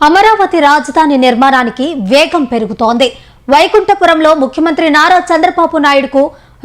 అమరావతి రాజధాని నిర్మాణానికి వేగం పెరుగుతోంది. వైకుంఠపురంలో ముఖ్యమంత్రి నారా చంద్రబాబు నాయుడుకు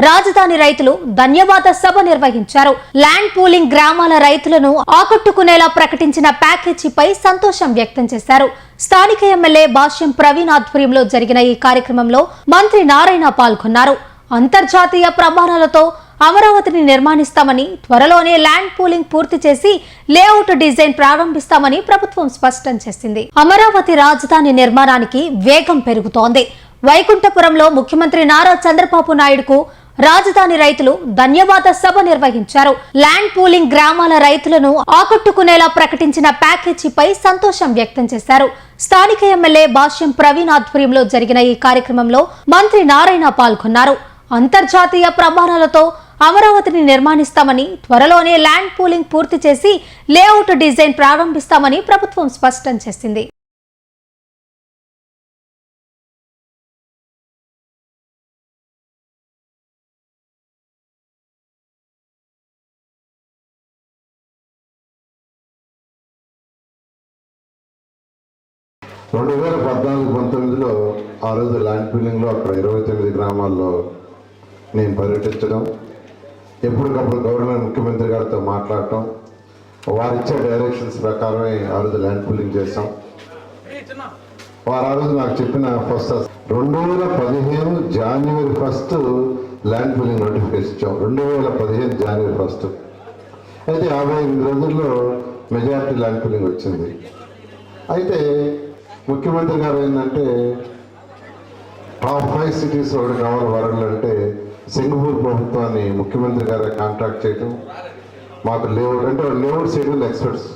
రాజధాని రైతులు ధన్యవాద సభ నిర్వహించారు. ల్యాండ్ పూలింగ్ గ్రామాల రైతులను ఆకట్టుకునేలా ప్రకటించిన ప్యాకేజీపై సంతోషం వ్యక్తం చేశారు. స్థానిక ఎమ్మెల్యే భాష్యం ప్రవీణ్ ఆధ్వర్యంలో జరిగిన ఈ కార్యక్రమంలో మంత్రి నారాయణ పాల్గొన్నారు. అంతర్జాతీయ ప్రమాణాలతో అమరావతిని నిర్మాణిస్తామని, త్వరలోనే ల్యాండ్ పూలింగ్ పూర్తి చేసి లేఅవుట్ డిజైన్ ప్రారంభిస్తామని ప్రభుత్వం స్పష్టం చేసింది. అమరావతి రాజధాని నిర్మాణానికి వేగం పెరుగుతోంది. వైకుంఠపురంలో ముఖ్యమంత్రి నారా చంద్రబాబు నాయుడుకు రాజధాని రైతులు ధన్యవాద సభ నిర్వహించారు. ల్యాండ్ పూలింగ్ గ్రామాల రైతులను ఆకట్టుకునేలా ప్రకటించిన ప్యాకేజీపై సంతోషం వ్యక్తం చేశారు. స్థానిక ఎమ్మెల్యే భాష్యం ప్రవీణ్ ఆధ్వర్యంలో జరిగిన ఈ కార్యక్రమంలో మంత్రి నారాయణ పాల్గొన్నారు. అంతర్జాతీయ ప్రమాణాలతో అమరావతిని నిర్మాణిస్తామని, త్వరలోనే ల్యాండ్ పూలింగ్ పూర్తి చేసి లేఅవుట్ డిజైన్ ప్రారంభిస్తామని ప్రభుత్వం స్పష్టం చేసింది. రెండు 2014-19లో ఆ రోజు ల్యాండ్ పూలింగ్లో అక్కడ 29 గ్రామాల్లో నేను పర్యటించడం, ఎప్పటికప్పుడు గవర్నర్ ముఖ్యమంత్రి గారితో మాట్లాడటం, వారిచ్చే డైరెక్షన్స్ ప్రకారమే ఆ రోజు ల్యాండ్ పూలింగ్ చేసాం. వారు ఆ రోజు నాకు చెప్పిన 2015 జనవరి 1 ల్యాండ్ పూలింగ్ నోటిఫికేషన్ ఇచ్చాం. 2015 జనవరి 1 అయితే 58 రోజుల్లో మెజారిటీ ల్యాండ్ పూలింగ్ వచ్చింది. అయితే ముఖ్యమంత్రి గారు ఏంటంటే టాప్ 5 సిటీస్ ఒకటి కావాలి వరంగల్ అంటే సింగపూర్ ప్రభుత్వాన్ని ముఖ్యమంత్రి గారే కాంటాక్ట్ చేయటం, మాకు లేఅవుట్ అంటే లేఅవుట్ షెడ్యూల్ ఎక్స్పర్ట్స్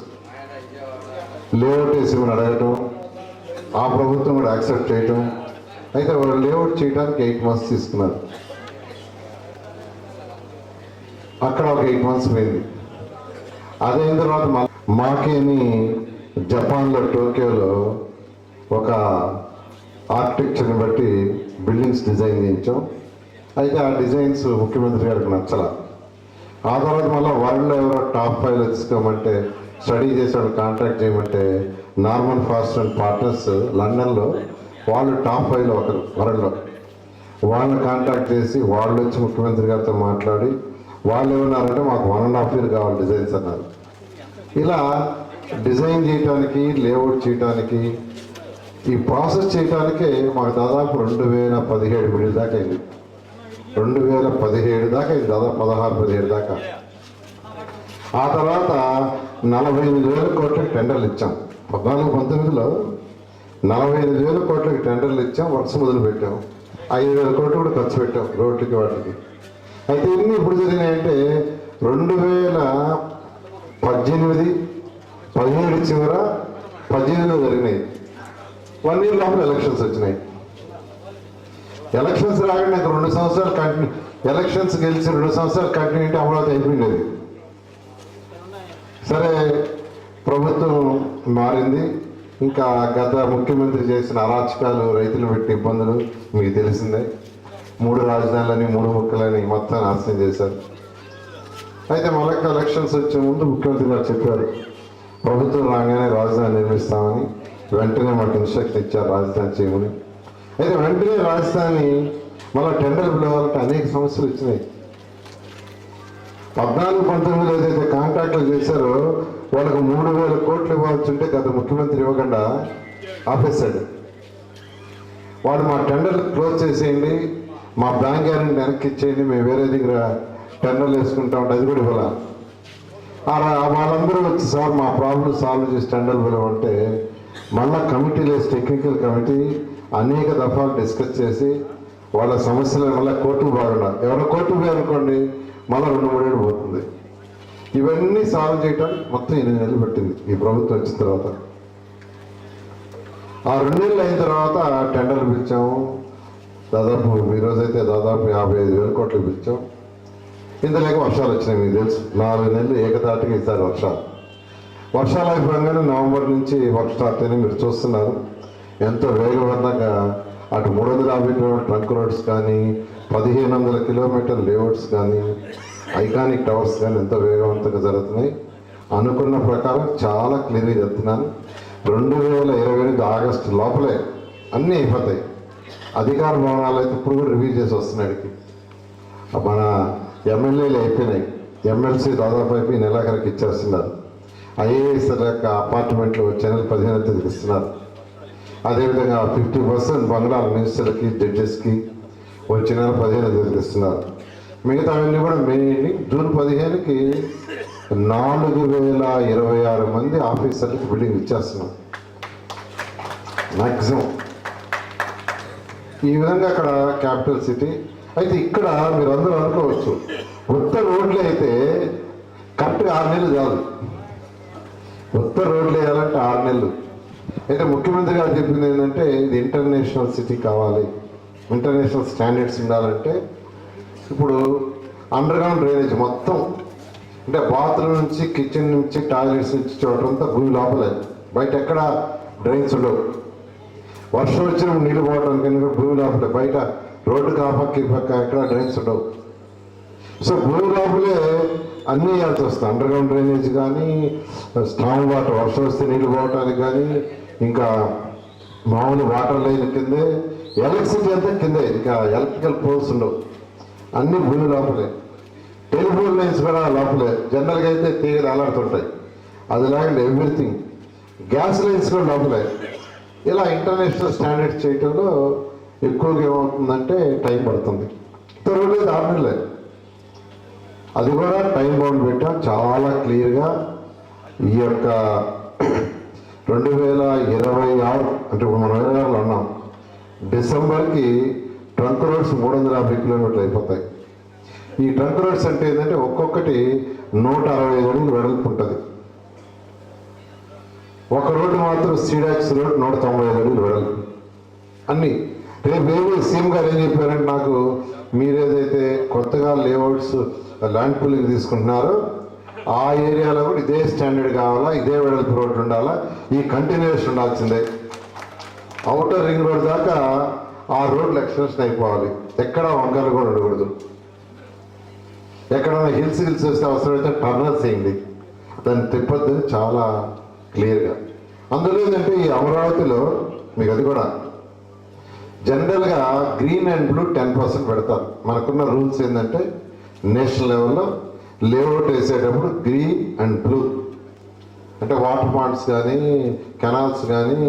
లేఅవుట్ వేసి అడగటం, ఆ ప్రభుత్వం కూడా యాక్సెప్ట్ చేయటం. అయితే వాళ్ళు లేఅవుట్ చేయడానికి 8 months తీసుకున్నారు. అక్కడ ఒక 8 months పోయింది. అదైన తర్వాత మాకేని జపాన్లో టోక్యోలో ఒక ఆర్కిటెక్చర్ని బట్టి బిల్డింగ్స్ డిజైన్ చేయించాం. అయితే ఆ డిజైన్స్ ముఖ్యమంత్రి గారికి నచ్చల. ఆ తర్వాత మళ్ళీ వరల్డ్లో ఎవరో టాప్ 5 తెచ్చుకోమంటే స్టడీ చేసాడు కాంట్రాక్ట్ చేయమంటే నార్మన్ ఫాస్ట్ అండ్ పార్ట్నర్స్ లండన్లో వాళ్ళు టాప్ 5లో ఒకరు వరల్డ్లో, వాళ్ళని కాంటాక్ట్ చేసి వాళ్ళు వచ్చి ముఖ్యమంత్రి గారితో మాట్లాడి వాళ్ళు ఏమన్నారంటే మాకు 1.5 year కావాలి డిజైన్స్ అన్నారు. ఇలా డిజైన్ చేయడానికి, లేఅవుట్ చేయడానికి, ఈ ప్రాసెస్ చేయడానికే మాకు దాదాపు 2017 బిల్లు దాకా అయింది. 2017 దాకా అయింది, దాదాపు 16-17 దాకా. ఆ తర్వాత 48,000 కోట్లకి టెండర్లు ఇచ్చాం. 14-19లో 48,000 కోట్లకి టెండర్లు ఇచ్చాం. వర్క్స్ మొదలు పెట్టాం. 5,000 కోట్లు కూడా ఖర్చు పెట్టాం రోడ్లకి వాటికి. అయితే ఇన్ని ఇప్పుడు జరిగినాయంటే 2018-17 చివర 18లో జరిగినాయి. 1 year లోపల ఎలక్షన్స్ వచ్చినాయి. ఎలక్షన్స్ రాగానే నాకు 2 సంవత్సరాలు కంటిన్యూ, ఎలక్షన్స్ గెలిచి 2 సంవత్సరాలు కంటిన్యూటీ అమరావతి అయిపోయింది. సరే ప్రభుత్వం మారింది. ఇంకా గత ముఖ్యమంత్రి చేసిన అరాచకాలు, రైతులు పెట్టిన ఇబ్బందులు మీకు తెలిసిందే. 3 రాజధానులని 3 ముక్కలని మొత్తం నాశనం చేశారు. అయితే మళ్ళీ ఎలక్షన్స్ వచ్చే ముందు ముఖ్యమంత్రి గారు చెప్పారు ప్రభుత్వం రాగానే రాజధాని నిర్మిస్తామని. వెంటనే మాకు ఇన్స్ట్రక్షన్ ఇచ్చారు రాజధాని చేయమని. అయితే వెంటనే రాజధాని మళ్ళీ టెండర్ పిలవాలంటే అనేక సమస్యలు వచ్చినాయి. 14-19లో ఏదైతే కాంట్రాక్ట్లు చేశారో వాళ్ళకు 3,000 కోట్లు ఇవ్వాల్సి ఉంటే గత ముఖ్యమంత్రి ఇవ్వకుండా ఆపేశాడు. వాడు మా టెండర్లు క్లోజ్ చేసేయండి, మా బ్యాంక్ గ్యారెంటీ వెనక్కి ఇచ్చేయండి, మేము వేరే దగ్గర టెండర్లు వేసుకుంటా ఉంటే అది కూడా ఇవ్వాల. వాళ్ళందరూ వచ్చి సార్ మా ప్రాబ్లం సాల్వ్ చేసి టెండర్లు పిలవంటే మళ్ళా కమిటీలు వేసి టెక్నికల్ కమిటీ అనేక దఫాలు డిస్కస్ చేసి వాళ్ళ సమస్యలను మళ్ళీ కోర్టుకు బాగుండాలి. ఎవరో కోర్టుకు పోయారనుకోండి మళ్ళీ 2-3 ఏళ్ళు పోతుంది. ఇవన్నీ సాల్వ్ చేయడానికి మొత్తం 8 నెలలు పట్టింది ఈ ప్రభుత్వం వచ్చిన తర్వాత. ఆ 2 నెలలు అయిన తర్వాత టెండర్లు పిలిచాము. దాదాపు ఈరోజైతే దాదాపు 55,000 కోట్లు పిలిచాం. ఇంతలేక వర్షాలు వచ్చినాయి. మీకు తెలుసు 4 నెలలు ఏకదాటిగా ఈసారి వర్షాలు అయిపోగానే నవంబర్ నుంచి వర్క్ స్టార్ట్ అయినా మీరు చూస్తున్నారు. ఎంతో వేగవంతంగా అటు 350 కిలోమీటర్ ట్రంక్ రోడ్స్ కానీ, 1,500 కిలోమీటర్ లేఅవుట్స్ కానీ, ఐకానిక్ టవర్స్ కానీ ఎంతో వేగవంతంగా జరుగుతున్నాయి. అనుకున్న ప్రకారం చాలా క్లియర్గా చెప్తున్నాను. 2028 ఆగస్టు లోపలే అన్నీ అయిపోతాయి. అధికార భవనాలు అయితే ఇప్పుడు కూడా రివ్యూ చేసి వస్తున్నాడికి. మన ఎమ్మెల్యేలు అయిపోయినాయి, ఎమ్మెల్సీ దాదాపు అయిపోయి నెలాఖరికి ఇచ్చేస్తున్నారు. ఐఏఎస్ యొక్క అపార్ట్మెంట్లు నెల 15వ తేదీకి ఇస్తున్నారు. అదేవిధంగా 50% బంగ్లాలు మినిస్టర్లకి, జడ్జెస్కి వచ్చే నెల 15వ తేదీకి ఇస్తున్నారు. మిగతావన్నీ కూడా జూన్ 15కి 4026 మంది ఆఫీసర్లకి బిల్డింగ్ ఇచ్చేస్తున్నాం మ్యాక్సిమం. ఈ విధంగా అక్కడ క్యాపిటల్ సిటీ. అయితే ఇక్కడ మీరు అందరూ అనుకోవచ్చు, ఉత్తర రోడ్లు అయితే కరెక్ట్గా 6 నెలలు చాలు. ఉత్తర రోడ్లు వేయాలంటే 6 నెలలు. అయితే ముఖ్యమంత్రి గారు చెప్పింది ఏంటంటే ఇది ఇంటర్నేషనల్ సిటీ కావాలి, ఇంటర్నేషనల్ స్టాండర్డ్స్ ఉండాలంటే ఇప్పుడు అండర్ గ్రౌండ్ డ్రైనేజ్ మొత్తం, అంటే బాత్రూమ్ నుంచి, కిచెన్ నుంచి, టాయిలెట్స్ నుంచి చూడటంతా భూమి లోపలే, బయట ఎక్కడ డ్రైన్స్ ఉండవు. వర్షం వచ్చినప్పుడు నీళ్ళు పోవడానికి భూమి లోపలే, బయట రోడ్డు కాపక్కి పక్క ఎక్కడ డ్రైన్స్ ఉండవు. సో భూమి లోపలే అన్నీ వేయాల్సి వస్తుంది. అండర్ గ్రౌండ్ డ్రైనేజ్ కానీ, స్ట్రాంగ్ వాటర్ వర్షం వస్తే నీళ్ళు పోవటానికి కానీ, ఇంకా మామూలు వాటర్ లైన్ కిందే, ఎలక్ట్రిసిటీ అంతా కిందే, ఇంకా ఎలక్ట్రికల్ పోల్స్ ఉండవు, అన్నీ భూమి లోపలే. టెలిఫోన్ లైన్స్ కూడా లోపలే, జనరల్గా అయితే తీగలు అలాడుతుంటాయి, అది లాగండి ఎవ్రీథింగ్. గ్యాస్ లైన్స్ కూడా లోపలే. ఇలా ఇంటర్నేషనల్ స్టాండర్డ్స్ చేయటంలో ఎక్కువగా ఏమవుతుందంటే టైం పడుతుంది. త్వరలేదు 6 నెలలే. అది కూడా టైం బౌండ్ పెట్టాం చాలా క్లియర్గా. ఈ యొక్క 2026 అంటే ఇప్పుడు మనం 26లో ఉన్నాం, డిసెంబర్కి ట్రంక్ రోడ్స్ 350 కిలోమీటర్లు అయిపోతాయి. ఈ ట్రంక్ రోడ్స్ అంటే ఏంటంటే ఒక్కొక్కటి 165 అడుగులు వెడల్పు ఉంటుంది. ఒక రోడ్డు మాత్రం సీడాక్స్ రోడ్ 195 అడుగులు వెడల్పు. అన్నీ రేపు సీఎం గారు ఏం చెప్పారంటే నాకు, మీరేదైతే కొత్తగా లేఅవుట్స్ ల్యాండ్ పూలింగ్ తీసుకుంటున్నారో ఆ ఏరియాలో కూడా ఇదే స్టాండర్డ్ కావాలా, ఇదే వెడల్పు రోడ్డు ఉండాలా, ఈ కంటిన్యూషన్ ఉండాల్సిందే. అవుటర్ రింగ్ రోడ్ దాకా ఆ రోడ్లు ఎక్స్టెన్షన్ అయిపోవాలి, ఎక్కడ వంకలు కూడా ఉండకూడదు. ఎక్కడైనా హిల్స్ వస్తే అవసరమైతే టర్నర్స్ వేయండి, దాన్ని తిప్పద్దు చాలా క్లియర్గా. అందులో ఏంటంటే ఈ అమరావతిలో మీకు అది కూడా జనరల్గా గ్రీన్ అండ్ బ్లూ 10% పెడతారు. మనకున్న రూల్స్ ఏంటంటే నేషనల్ లెవెల్లో లేఅవుట్ వేసేటప్పుడు గ్రీన్ అండ్ బ్లూ, అంటే వాటర్ పాయింట్స్ కానీ, కెనాల్స్ కానీ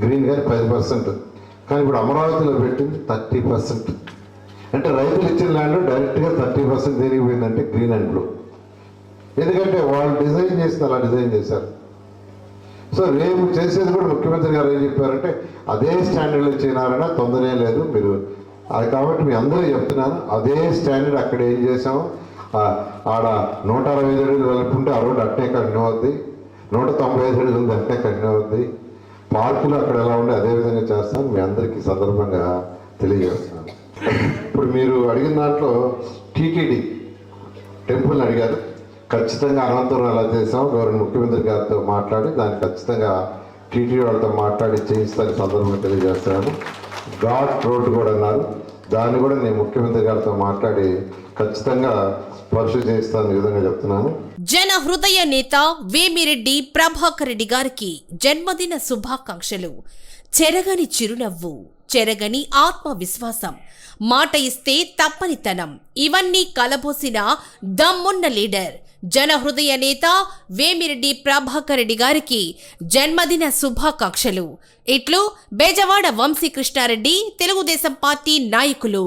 గ్రీన్ కానీ 10%. కానీ ఇప్పుడు అమరావతిలో పెట్టింది 30%. అంటే రైతులు ఇచ్చిన ల్యాండ్ డైరెక్ట్గా 30% దేనికి పోయిందంటే గ్రీన్ అండ్ బ్లూ. ఎందుకంటే వాళ్ళు డిజైన్ చేస్తే అలా డిజైన్ చేశారు. సో రేపు చేసేది కూడా ముఖ్యమంత్రి గారు ఏం చెప్పారంటే అదే స్టాండర్డ్లో చేయనారన్నా తొందరే లేదు మీరు. అది కాబట్టి మీ అందరూ చెప్తున్నాను, అదే స్టాండర్డ్ అక్కడ ఏం చేసాము, ఆడ 165 అడుగులు వెళ్తుంటే ఆ రోడ్డు అట్నే కంటిన్యూ అవుద్ది, 195 అడుగులు ఉంది అట్నే కంటిన్యూ అవుద్ది. పార్కులు అక్కడ ఎలా ఉండే అదే విధంగా చేస్తాను, మీ అందరికీ సందర్భంగా తెలియజేస్తున్నాను. ఇప్పుడు మీరు అడిగిన దాంట్లో టీటీడీ టెంపుల్ని అడిగారు. ఖచ్చితంగా అనంతరం ఎలా చేసాం, గౌరవ ముఖ్యమంత్రి గారితో మాట్లాడి దాన్ని ఖచ్చితంగా టీటీడీ వాళ్ళతో మాట్లాడి చేయిస్తాను సందర్భంగా తెలియజేస్తున్నాను. ఘాట్ రోడ్డు కూడా అన్నారు, దాన్ని కూడా నేను ముఖ్యమంత్రి గారితో మాట్లాడి ఖచ్చితంగా పరిశీలి చేయిస్తాను ఈ విధంగా చెప్తున్నాను. జన హృదయ నేత వేమిరెడ్డి ప్రభాకర్ రెడ్డి గారికి జన్మదిన శుభాకాంక్షలు. చెరగని చిరునవ్వు, చెరగని ఆత్మవిశ్వాసం, మాట ఇస్తే తప్పనితనం, ఇవన్నీ కలబోసిన దమ్మున్న లీడర్ జన హృదయ నేత వేమిరెడ్డి ప్రభాకర్ రెడ్డి గారికి జన్మదిన శుభాకాంక్షలు. ఇట్లు బేజవాడ వంశీకృష్ణారెడ్డి, తెలుగుదేశం పార్టీ నాయకులు.